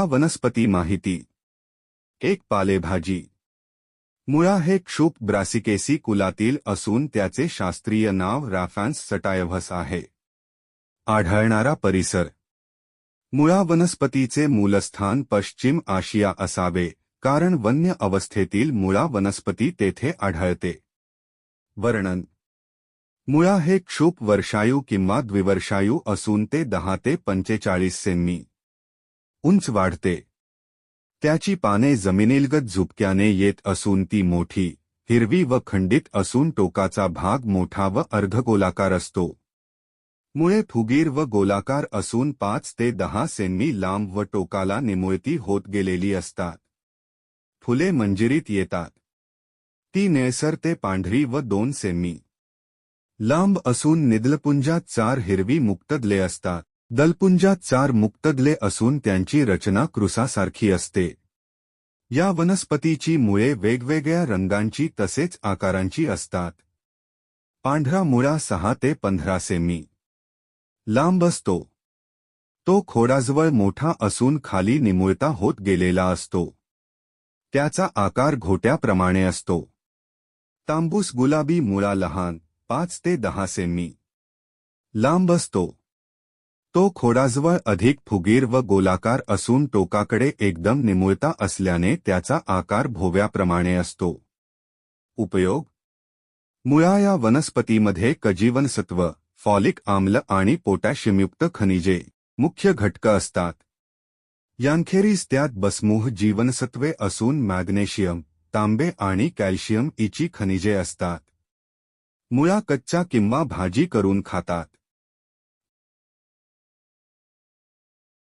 मुळा वनस्पती माहिती. एक पालेभाजी. मुळा हे क्षुप ब्रासिकेसी कुलातील असून त्याचे शास्त्रीय नाव राफॅन्स सटायव्हस आहे. आढळणारा परिसर. मुळा वनस्पतीचे मूलस्थान पश्चिम आशिया असावे, कारण वन्य अवस्थेतील मुळा वनस्पती तेथे आढळते. वर्णन. मुळा हे क्षुप वर्षायू किंवा द्विवर्षायू असून ते 10 ते 45 सेमी उंच वाढते. त्याची पाने जमिनीलगत झुपक्याने येत असून ती मोठी, हिरवी व खंडित असून टोकाचा भाग मोठा व अर्धगोलाकार असतो. मुळे फुगीर व गोलाकार असून 5 ते 10 सेमी लांब व टोकाला निमुळती होत गेलेली असतात. फुले मंजिरीत येतात. ती निळसर ते पांढरी व 2 सेमी लांब असून निदलपुंजात 4 हिरवी मुक्तदले असतात. दलपुंजात 4 मुक्तदले असून त्यांची रचना क्रुसासारखी असते. या वनस्पतीची मुळे वेगवेगळ्या रंगांची तसेच आकारांची असतात. पांढरा मुळा 6 ते 15 सेमी लांब असतो. तो खोडाजवळ मोठा असून खाली निमुळता होत गेलेला असतो. त्याचा आकार घोट्याप्रमाणे असतो. तांबूस गुलाबी मुळा लहान, 5 ते 10 सेमी लांब असतो. तो खोडाजवळ अधिक फुगीर व गोलाकार असून टोकाकडे एकदम निमुळता असल्याने त्याचा आकार भोव्याप्रमाणे असतो. उपयोग. मुळा या वनस्पतीमध्ये क जीवनसत्व, फॉलिक आम्ल आणि पोटॅशियमयुक्त खनिजे मुख्य घटक असतात. यांखेरीज त्यात बसमूह जीवनसत्वे असून मॅग्नेशियम, तांबे आणि कॅल्शियम ईची खनिजे असतात. मुळा कच्चा किंवा भाजी करून खातात.